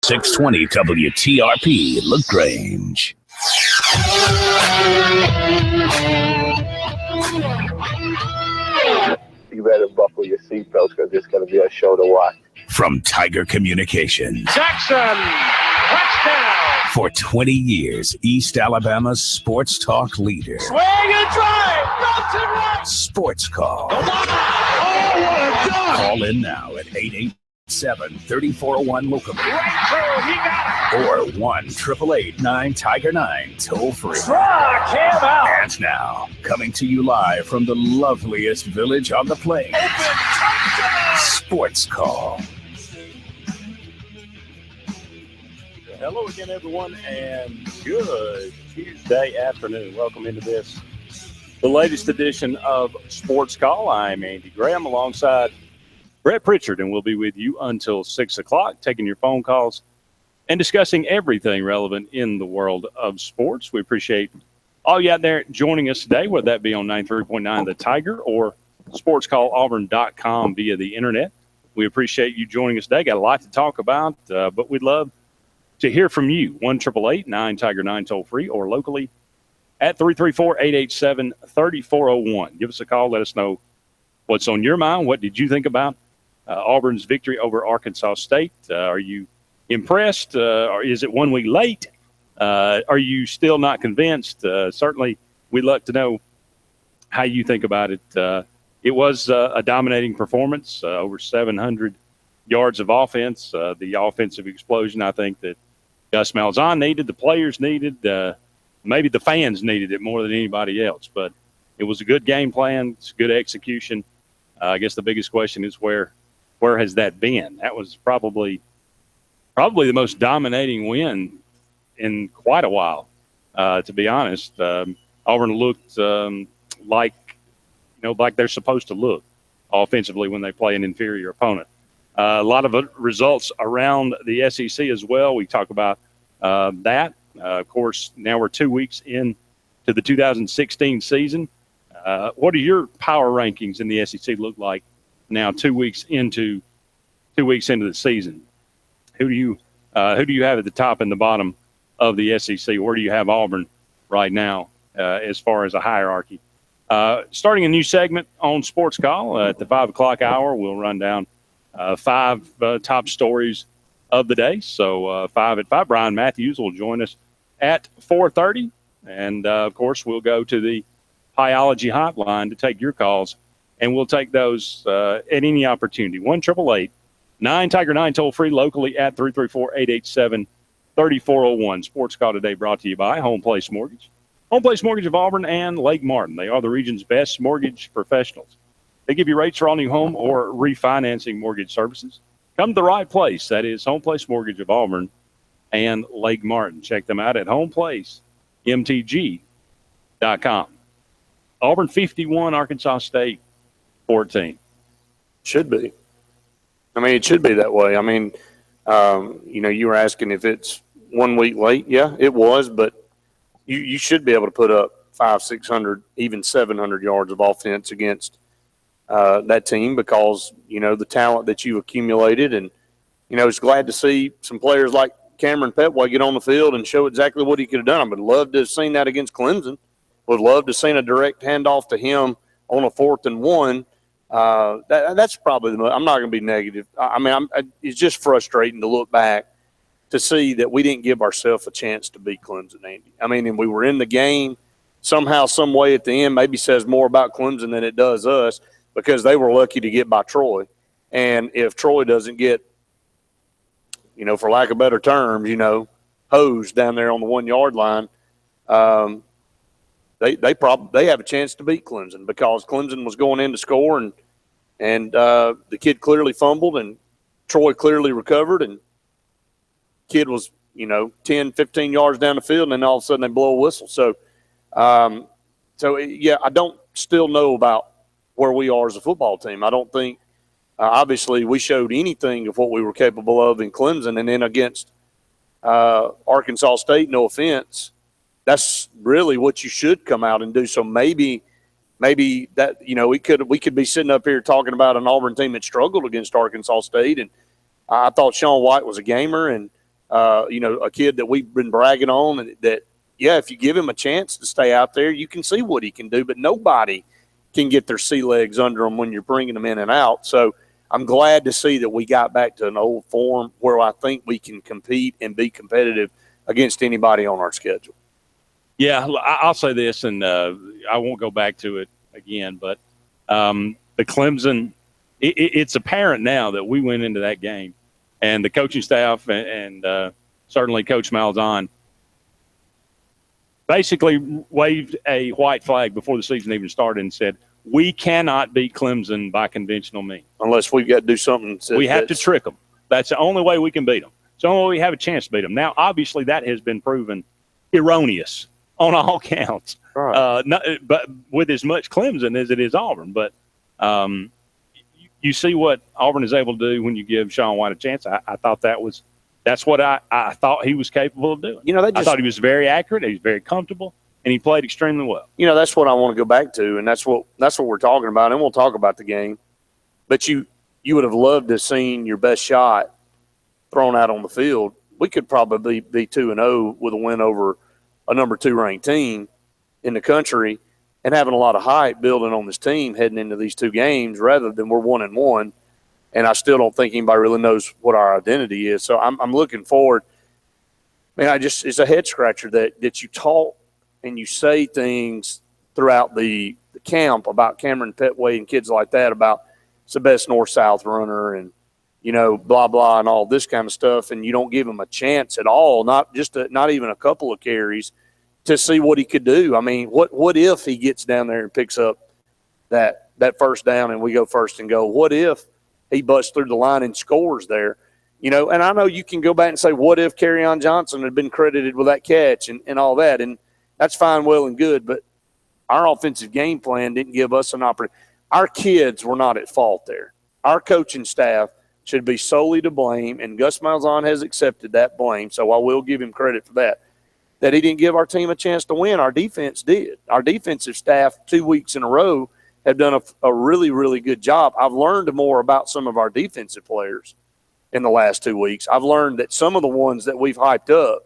620 WTRP, LaGrange. You better buckle your seatbelts because it's going to be a show to watch. From Tiger Communications. Jackson, touchdown. For 20 years, East Alabama's sports talk leader. Swing and drive. Johnson right. Sports Call. Oh, what a dunk. Call in now at 887-3401 Locomotive. Right through. He got it. Or 1-888-9-TIGER-9 toll free. Struck him out. And now, coming to you live from the loveliest village on the plains. Sports Call. Hello again, everyone, and good Tuesday afternoon. Welcome into this, the latest edition of Sports Call. I'm Andy Graham alongside Brett Pritchard, and we'll be with you until 6 o'clock, taking your phone calls and discussing everything relevant in the world of sports. We appreciate all you out there joining us today, whether that be on 93.9 The Tiger or sportscallauburn.com via the internet. We appreciate you joining us today. Got a lot to talk about, but we'd love to hear from you. 1-888-9-TIGER-9 toll free or locally at 334-887-3401. Give us a call. Let us know what's on your mind. What did you think about Auburn's victory over Arkansas State? Are you impressed? Or is it 1 week late? Are you still not convinced? Certainly, we'd love to know how you think about it. It was a dominating performance, over 700 yards of offense, the offensive explosion I think that Gus Malzahn needed, the players needed, maybe the fans needed it more than anybody else. But it was a good game plan. It's good execution. I guess the biggest question is where has that been? That was probably the most dominating win in quite a while, to be honest. Auburn looked like they're supposed to look offensively when they play an inferior opponent. A lot of results around the SEC as well. We talk about that. Of course, now we're 2 weeks into the 2016 season. What do your power rankings in the SEC look like now 2 weeks into the season? Who do you have at the top and the bottom of the SEC? Where do you have Auburn right now as far as a hierarchy? Starting a new segment on Sports Call at the 5 o'clock hour, we'll run down 5 top stories of the day. So 5 at 5, Brian Matthews will join us at 4:30. And, of course, we'll go to the Biology Hotline to take your calls, and we'll take those at any opportunity. 1-888-9-TIGER-9 toll-free locally at 334-887-3401. Sports Call today brought to you by Home Place Mortgage. Home Place Mortgage of Auburn and Lake Martin. They are the region's best mortgage professionals. They give you rates for all new home or refinancing mortgage services. Come to the right place. That is Home Place Mortgage of Auburn and Lake Martin. Check them out at homeplacemtg.com. Auburn 51, Arkansas State 14. Should be. I mean, it should be that way. I mean, you were asking if it's 1 week late. Yeah, it was, but you should be able to put up 500, 600, even 700 yards of offense against that team because, the talent that you've accumulated. And, it's glad to see some players like Cameron Petway get on the field and show exactly what he could have done. I would love to have seen that against Clemson. Would love to have seen a direct handoff to him on a 4th and 1. That's probably I'm not going to be negative. It's just frustrating to look back to see that we didn't give ourselves a chance to beat Clemson, Andy. And we were in the game somehow, some way at the end. Maybe says more about Clemson than it does us, because they were lucky to get by Troy. And if Troy doesn't get, for lack of better terms, hosed down there on the 1 yard line, they have a chance to beat Clemson because Clemson was going in to score and the kid clearly fumbled and Troy clearly recovered and kid was, 10, 15 yards down the field and then all of a sudden they blow a whistle. So I don't still know about where we are as a football team. I don't think obviously we showed anything of what we were capable of in Clemson, and then against Arkansas State, no offense, that's really what you should come out and do. So maybe that, we could be sitting up here talking about an Auburn team that struggled against Arkansas State, and I thought Sean White was a gamer, and a kid that we've been bragging on that, yeah, if you give him a chance to stay out there, you can see what he can do. But nobody can get their sea legs under them when you're bringing them in and out. So I'm glad to see that we got back to an old form where I think we can compete and be competitive against anybody on our schedule. Yeah, I'll say this, and I won't go back to it again, but the Clemson, it's apparent now that we went into that game, and the coaching staff and certainly Coach Malzahn basically waved a white flag before the season even started and said, we cannot beat Clemson by conventional means. Unless we've got to do something. We have to trick them. That's the only way we can beat them. It's the only way we have a chance to beat them. Now, obviously, that has been proven erroneous on all counts. Right. But with as much Clemson as it is Auburn. But you see what Auburn is able to do when you give Sean White a chance. I thought that's what I thought he was capable of doing. I thought he was very accurate. He was very comfortable, and he played extremely well. That's what I want to go back to, and that's what we're talking about, and we'll talk about the game. But you would have loved to have seen your best shot thrown out on the field. We could probably be 2-0 with a win over a number 2 ranked team in the country and having a lot of hype building on this team heading into these 2 games rather than we're 1-1. And I still don't think anybody really knows what our identity is. So I'm looking forward. Man, it's a head scratcher that you talk and you say things throughout the camp about Cameron Petway and kids like that about it's the best north-south runner and, blah, blah, and all this kind of stuff. And you don't give him a chance at all, not even a couple of carries to see what he could do. I mean, what if he gets down there and picks up that first down and we go first and goal? What if he busts through the line and scores there? And I know you can go back and say, what if Kerryon Johnson had been credited with that catch and all that? And that's fine, well and good, but our offensive game plan didn't give us an opportunity. Our kids were not at fault there. Our coaching staff should be solely to blame, and Gus Malzahn has accepted that blame, so I will give him credit for that he didn't give our team a chance to win. Our defense did. Our defensive staff 2 weeks in a row have done a really, really good job. I've learned more about some of our defensive players in the last 2 weeks. I've learned that some of the ones that we've hyped up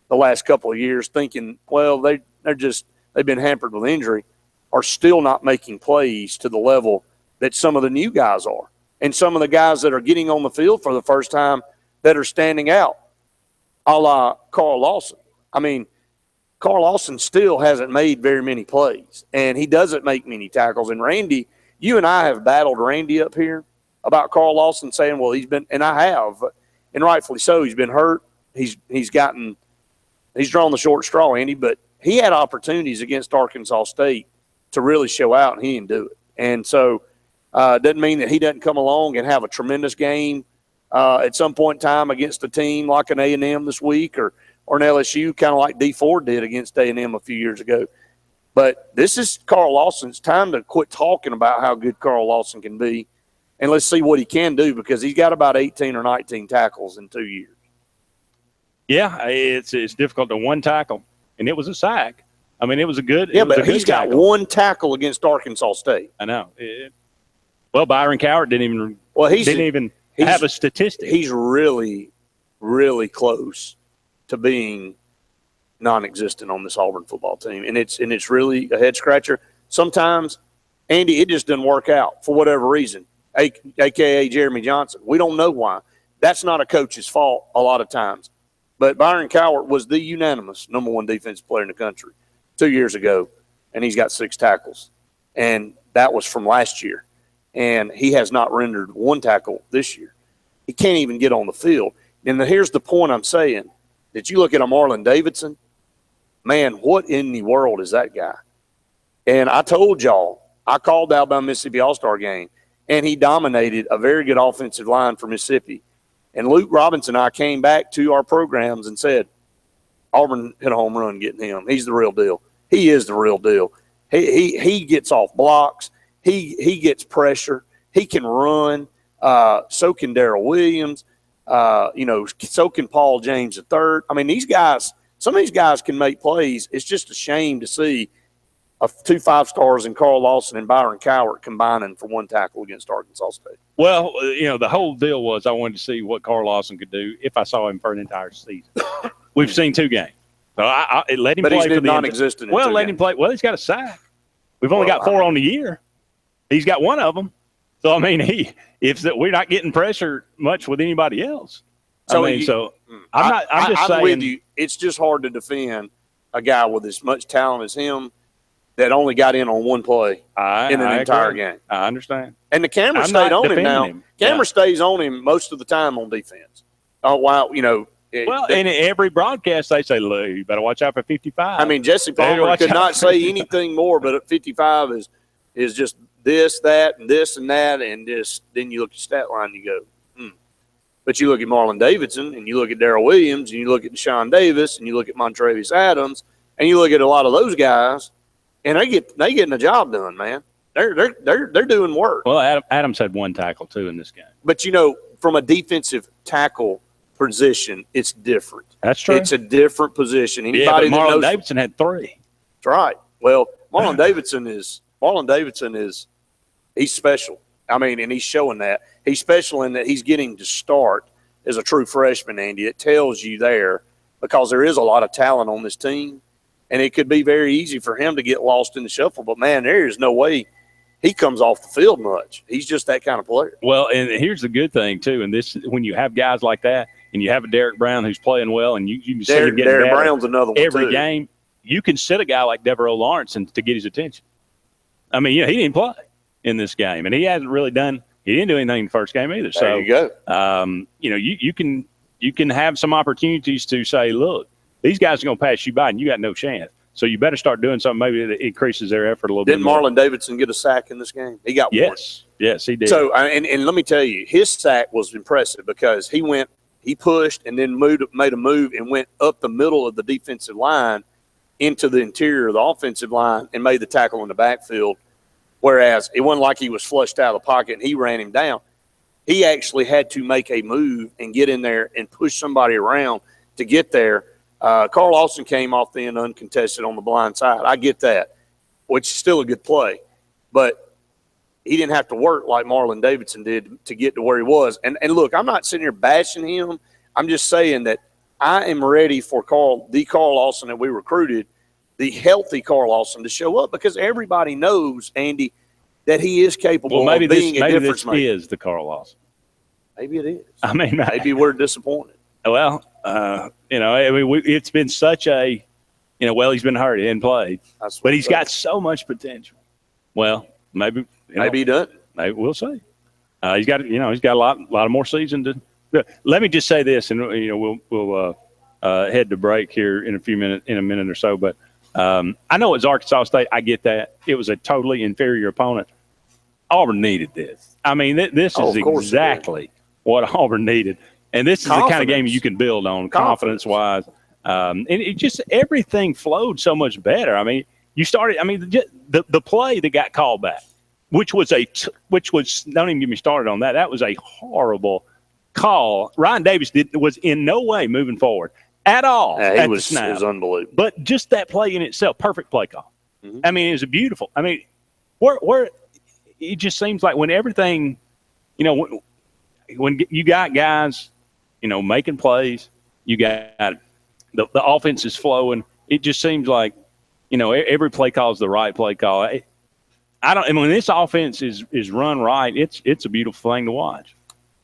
the last couple of years thinking, well, they've been hampered with injury, are still not making plays to the level that some of the new guys are. And some of the guys that are getting on the field for the first time that are standing out, a la Carl Lawson. I mean, Carl Lawson still hasn't made very many plays, and he doesn't make many tackles. And Randy, you and I have battled Randy up here about Carl Lawson saying, well, and I have, and rightfully so, he's been hurt. He's drawn the short straw, Andy, but he had opportunities against Arkansas State to really show out, and he didn't do it. And so it doesn't mean that he doesn't come along and have a tremendous game at some point in time against a team like an A&M this week or an LSU, kind of like D4 did against A&M a few years ago. But this is Carl Lawson. It's time to quit talking about how good Carl Lawson can be, and let's see what he can do because he's got about 18 or 19 tackles in 2 years. Yeah, it's difficult to one tackle, and it was a sack. I mean, it was a good but he's got one tackle against Arkansas State. I know. Byron Cowart didn't even have a statistic. He's really, really close to being non-existent on this Auburn football team, and it's really a head scratcher. Sometimes, Andy, it just doesn't work out for whatever reason, aka Jeremy Johnson. We don't know why. That's not a coach's fault a lot of times. But Byron Cowart was the unanimous #1 defensive player in the country 2 years ago, and he's got 6 tackles, and that was from last year. And he has not rendered one tackle this year. He can't even get on the field. And here's the point I'm saying. That you look at a Marlon Davidson, man, what in the world is that guy? And I told y'all, I called the Alabama-Mississippi All-Star game, and he dominated a very good offensive line for Mississippi. And Luke Robinson and I came back to our programs and said, Auburn hit a home run getting him. He's the real deal. He is the real deal. He gets off blocks. He gets pressure. He can run. So can Darrell Williams. So can Paul James III. I mean, these guys, some of these guys can make plays. It's just a shame to see two 5-stars in Carl Lawson and Byron Cowart combining for one tackle against Arkansas State. Well, the whole deal was I wanted to see what Carl Lawson could do if I saw him for an entire season. We've seen 2 games. So I let him but play he's for the non-existent. Well, let him play. Well, he's got a sack. We've only got 4 on the year. He's got 1 of them. So, I mean, we're not getting pressure much with anybody else. So, I'm just saying. I'm with you. It's just hard to defend a guy with as much talent as him that only got in on 1 play in an entire game. I understand. And the camera stayed on him now. Camera stays on him most of the time on defense. Oh, wow, in every broadcast, they say, look, you better watch out for 55. I mean, Jesse Palmer could not say anything more, but 55 is just this, that, and this, and that, and this. Then you look at stat line, you go, But you look at Marlon Davidson, and you look at Darrell Williams, and you look at Deshaun Davis, and you look at Montravius Adams, and you look at a lot of those guys, and they getting the job done, man. They're doing work. Well, Adams had 1 tackle too in this game. But from a defensive tackle position, it's different. That's true. It's a different position. Anybody but Marlon Davidson had 3. That's right. Well, Marlon Davidson is he's special. I mean, and he's showing that. He's special in that he's getting to start as a true freshman, Andy. It tells you there because there is a lot of talent on this team, and it could be very easy for him to get lost in the shuffle. But, man, there is no way he comes off the field much. He's just that kind of player. Well, and here's the good thing, too, and this when you have guys like that and you have a Derek Brown who's playing well and you can see him getting Derek Brown's another one, every too. game, you can sit a guy like Devereaux Lawrence to get his attention. I mean, he didn't play in this game, and he hasn't really done – he didn't do anything in the first game either. There you go. You can have some opportunities to say, look, these guys are going to pass you by and you got no chance. So you better start doing something maybe that increases their effort a little bit more. Didn't Marlon Davidson get a sack in this game? He got one. Yes, he did. So, and let me tell you, his sack was impressive because he pushed and then made a move and went up the middle of the defensive line into the interior of the offensive line and made the tackle in the backfield, whereas it wasn't like he was flushed out of the pocket and he ran him down. He actually had to make a move and get in there and push somebody around to get there. Carl Lawson came off the end uncontested on the blind side. I get that, which is still a good play. But he didn't have to work like Marlon Davidson did to get to where he was. And look, I'm not sitting here bashing him. I'm just saying that I am ready for the Carl Lawson that we recruited, the healthy Carl Lawson, to show up because everybody knows, Andy, that he is capable of being a difference maker. Maybe this is the Carl Lawson. Maybe it is. I mean, maybe we're disappointed. Well, it's been such a, he's been hurt, he didn't play, but he's got so much potential. Well, maybe he doesn't. Maybe we'll see. He's got a lot of more season to. Let me just say this, and we'll head to break here in a minute or so. But I know it's Arkansas State. I get that it was a totally inferior opponent. Auburn needed this. I mean, this is exactly what Auburn needed. And this is the kind of game you can build on confidence-wise. And it just everything flowed so much better. I mean, the play that got called back, which was don't even get me started on that. That was a horrible call. Ryan Davis was in no way moving forward at all. It was unbelievable. But just that play in itself, perfect play call. Mm-hmm. I mean, it was beautiful. I mean, where it just seems like when everything, when you got guys, making plays, you got the offense is flowing. It just seems like, every play call is the right play call. When this offense is run right, it's a beautiful thing to watch.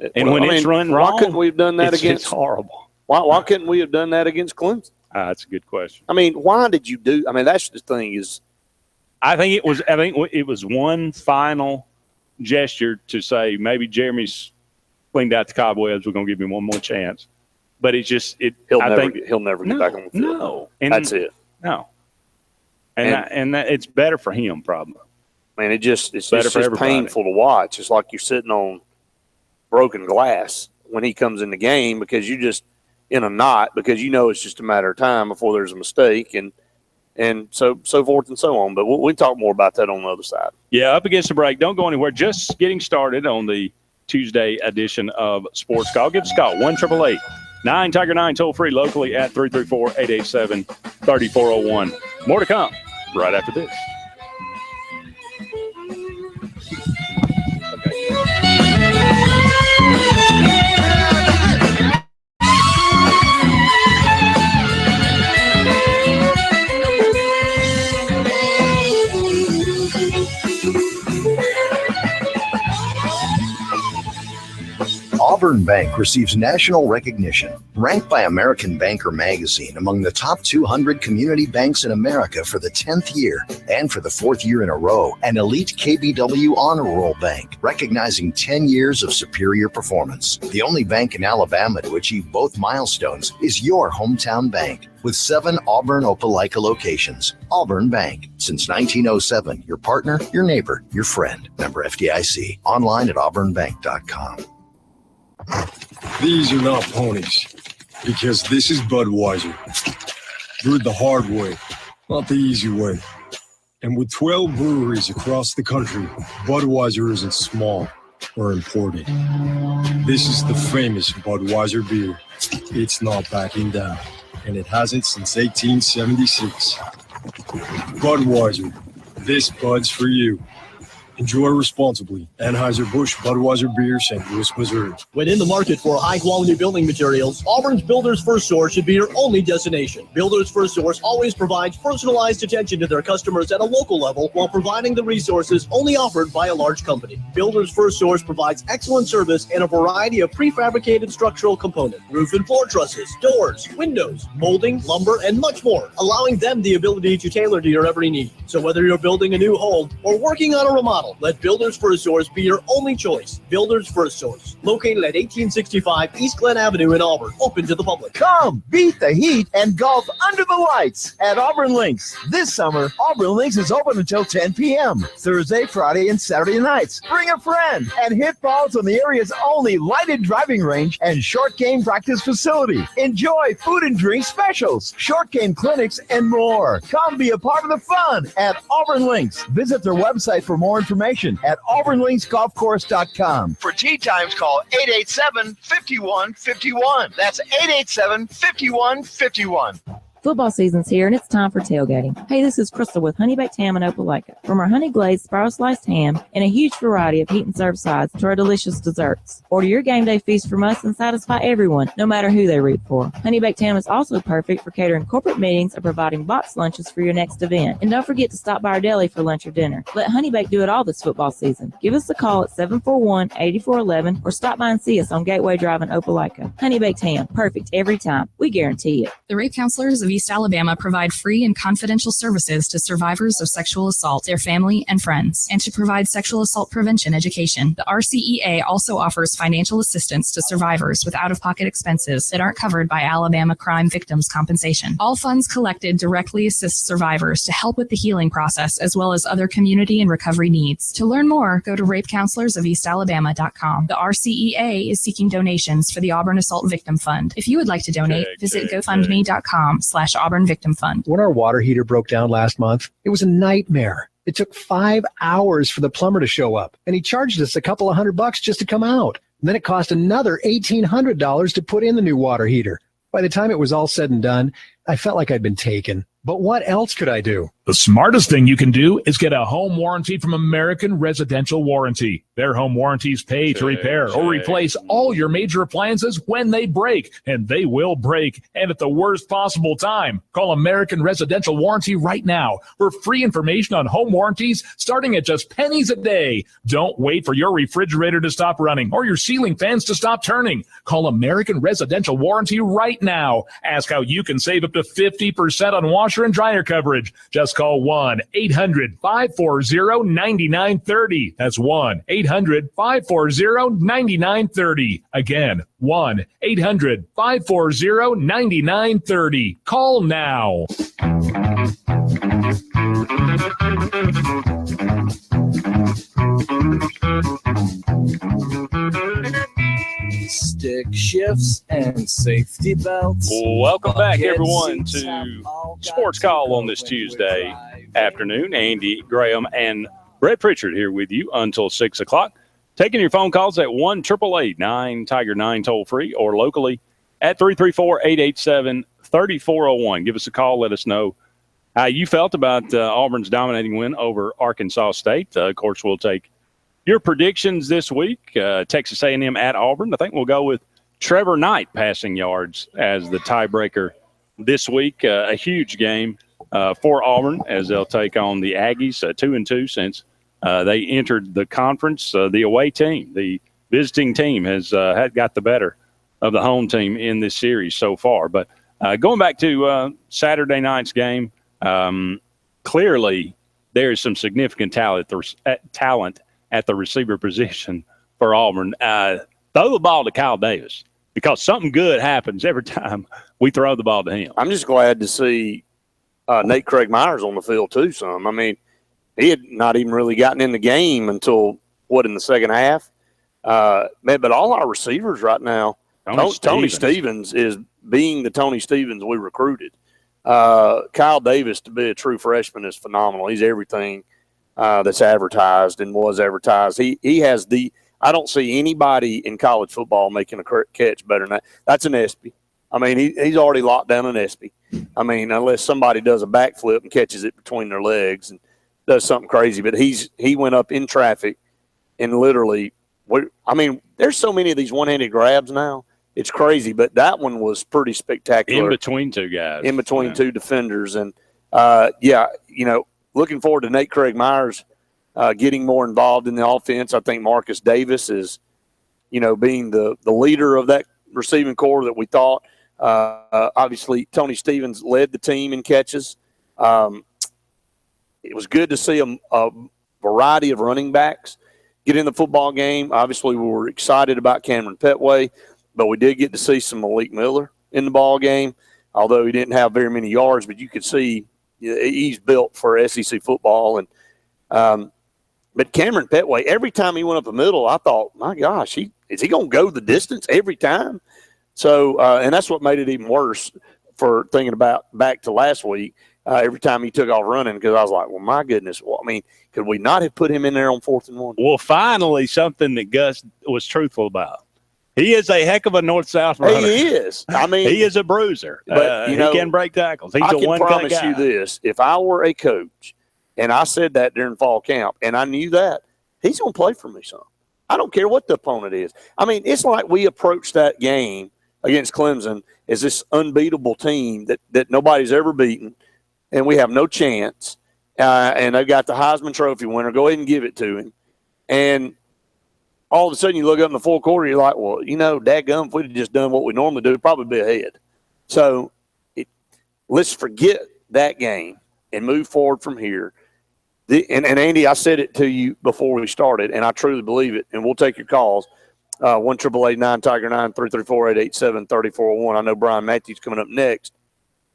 And it's run wrong, why couldn't we have done that it's horrible. Why couldn't we have done that against Clemson? That's a good question. I mean, why did you do? I mean, that's the thing is. I think it was one final gesture to say maybe Jeremy's cleaned out the cobwebs. We're going to give him one more chance. But it's just he'll never get back on the field. No, that's it. No, and it's better for him probably. Man, it's just painful to watch. It's like you're sitting on broken glass when he comes in the game because you just in a knot because it's just a matter of time before there's a mistake and so forth and so on. But we'll talk more about that on the other side. Yeah, up against the break. Don't go anywhere. Just getting started on the Tuesday edition of Sports Call. Give us a call, 1-888-9-TIGER-9, toll free locally at 334-887-3401. More to come right after this. Auburn Bank receives national recognition, ranked by American Banker magazine among the top 200 community banks in America for the 10th year, and for the 4th year in a row, an elite KBW Honor Roll bank, recognizing 10 years of superior performance. The only bank in Alabama to achieve both milestones is your hometown bank, with 7 Auburn Opelika locations. Auburn Bank, since 1907, your partner, your neighbor, your friend. Member FDIC. Online at auburnbank.com. These are not ponies, because this is Budweiser. Brewed the hard way, not the easy way. And with 12 breweries across the country, Budweiser isn't small or imported. This is the famous Budweiser beer. It's not backing down, and it hasn't since 1876. Budweiser, this Bud's for you. Enjoy responsibly. Anheuser-Busch Budweiser Beer, St. Louis, Missouri. When in the market for high-quality building materials, Auburn's Builders First Source should be your only destination. Builders First Source always provides personalized attention to their customers at a local level while providing the resources only offered by a large company. Builders First Source provides excellent service and a variety of prefabricated structural components, roof and floor trusses, doors, windows, molding, lumber, and much more, allowing them the ability to tailor to your every need. So whether you're building a new home or working on a remodel, let Builders First Source be your only choice. Builders First Source, located at 1865 East Glen Avenue in Auburn, open to the public. Come beat the heat and golf under the lights at Auburn Links. This summer, Auburn Links is open until 10 p.m. Thursday, Friday, and Saturday nights. Bring a friend and hit balls on the area's only lighted driving range and short game practice facility. Enjoy food and drink specials, short game clinics, and more. Come be a part of the fun at Auburn Links. Visit their website for more information at auburnlinksgolfcourse.com. For tee times, call 887-5151. That's 887-5151. Football season's here, and it's time for tailgating. Hey, this is Crystal with Honey Baked Ham and Opelika. From our honey glazed spiral sliced ham and a huge variety of heat and serve sides to our delicious desserts. Order your game day feast from us and satisfy everyone, no matter who they root for. Honey Baked Ham is also perfect for catering corporate meetings or providing box lunches for your next event. And don't forget to stop by our deli for lunch or dinner. Let Honey Baked do it all this football season. Give us a call at 741-8411 or stop by and see us on Gateway Drive in Opelika. Honey Baked Ham, perfect every time. We guarantee it. The Rape Counselors of East Alabama provide free and confidential services to survivors of sexual assault, their family, and friends, and to provide sexual assault prevention education. The RCEA also offers financial assistance to survivors with out-of-pocket expenses that aren't covered by Alabama crime victims' compensation. All funds collected directly assist survivors to help with the healing process as well as other community and recovery needs. To learn more, go to rapecounselorsofeastalabama.com. The RCEA is seeking donations for the Auburn Assault Victim Fund. If you would like to donate, visit GoFundMe.com/Auburn Victim Fund. When our water heater broke down last month, it was a nightmare. It took 5 hours for the plumber to show up, and he charged us a couple of $100 just to come out. And then it cost another $1,800 to put in the new water heater. By the time it was all said and done, I felt like I'd been taken. But what else could I do? The smartest thing you can do is get a home warranty from American Residential Warranty. Their home warranties pay to repair or replace all your major appliances when they break, and they will break, and at the worst possible time. Call American Residential Warranty right now for free information on home warranties starting at just pennies a day. Don't wait for your refrigerator to stop running or your ceiling fans to stop turning. Call American Residential Warranty right now. Ask how you can save up to 50% on washer and dryer coverage. Just call 1-800-540-9930. That's 1-800-540-9930. Again, 1-800-540-9930. Call now. Stick shifts and safety belts. Welcome back, everyone, to Sports Call on this Tuesday afternoon. Andy Graham and Brett Pritchard here with you until 6 o'clock. Taking your phone calls at 1-888-9-TIGER-9 toll-free or locally at 334-887-3401. Give us a call. Let us know how you felt about Auburn's dominating win over Arkansas State. Of course, we'll take your predictions this week. Texas A&M at Auburn. I think we'll go with Trevor Knight passing yards as the tiebreaker this week. A huge game for Auburn as they'll take on the Aggies, 2-2 since they entered the conference. The away team, the visiting team has had got the better of the home team in this series so far. But going back to Saturday night's game, clearly there is some significant talent at the receiver position for Auburn. Throw the ball to Kyle Davis, because something good happens every time we throw the ball to him. I'm just glad to see Nate Craig Myers on the field too some. I mean, he had not even really gotten in the game until, in the second half? But all our receivers right now, Tony Stevens is being the Tony Stevens we recruited. Kyle Davis, to be a true freshman, is phenomenal. He's everything that's advertised and was advertised. He has I don't see anybody in college football making a catch better than that. That's an Espy. I mean, he's already locked down an Espy. I mean, unless somebody does a backflip and catches it between their legs and does something crazy. But he went up in traffic and literally, there's so many of these one-handed grabs now. It's crazy, but that one was pretty spectacular. In between two guys. In between two defenders. And, looking forward to Nate Craig Myers getting more involved in the offense. I think Marcus Davis is, being the leader of that receiving corps that we thought. Obviously, Tony Stevens led the team in catches. It was good to see a variety of running backs get in the football game. Obviously, we were excited about Cameron Petway, but we did get to see some Malik Miller in the ball game, although he didn't have very many yards, but you could see he's built for SEC football. And but Cameron Petway, every time he went up the middle, I thought, my gosh, is he going to go the distance every time? So, and that's what made it even worse for thinking about back to last week. Every time he took off running, because I was like, well, my goodness. Well, I mean, could we not have put him in there on 4th and 1? Well, finally, something that Gus was truthful about. He is a heck of a north-south runner. He is. I mean, he is a bruiser. But, he can break tackles. He's a one-cut guy. I can promise you this. If I were a coach, and I said that during fall camp, and I knew that, he's going to play for me some. I don't care what the opponent is. I mean, it's like we approached that game against Clemson as this unbeatable team that nobody's ever beaten, and we have no chance. And they've got the Heisman Trophy winner. Go ahead and give it to him. And all of a sudden you look up in the fourth quarter, you're like, well, dadgum, if we'd have just done what we normally do, we'd probably be ahead. So let's forget that game and move forward from here. And Andy, I said it to you before we started, and I truly believe it, and we'll take your calls. 1-888-9-TIGER-9, 334-887-3401. I know Brian Matthews coming up next.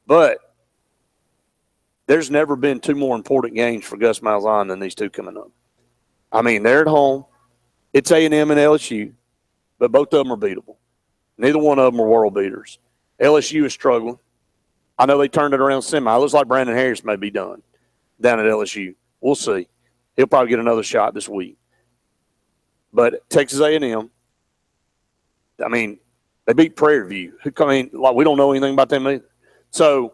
But there's never been two more important games for Gus Malzahn than these two coming up. I mean, they're at home. It's A&M and LSU, but both of them are beatable. Neither one of them are world beaters. LSU is struggling. I know they turned it around semi. It looks like Brandon Harris may be done down at LSU. We'll see. He'll probably get another shot this week. But Texas A&M, I mean, they beat Prairie View. We don't know anything about them either. So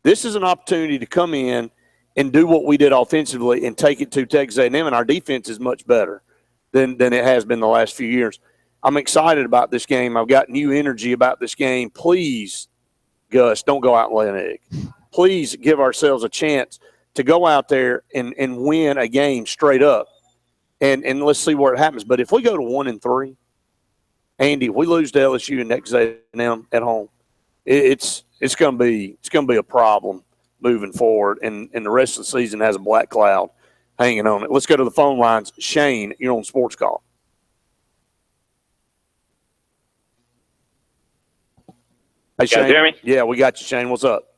this is an opportunity to come in and do what we did offensively and take it to Texas A&M, and our defense is much better than it has been the last few years. I'm excited about this game. I've got new energy about this game. Please, Gus, don't go out and lay an egg. Please give ourselves a chance to go out there and win a game straight up, and let's see where it happens. But if we go to 1-3, Andy, if we lose to LSU and Texas A&M at home, it's going to be a problem moving forward, and the rest of the season has a black cloud hanging on it. Let's go to the phone lines. Shane, you're on Sports Call. Hey, Shane. You hear me? Yeah, we got you, Shane. What's up?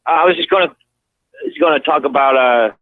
I was just going to talk about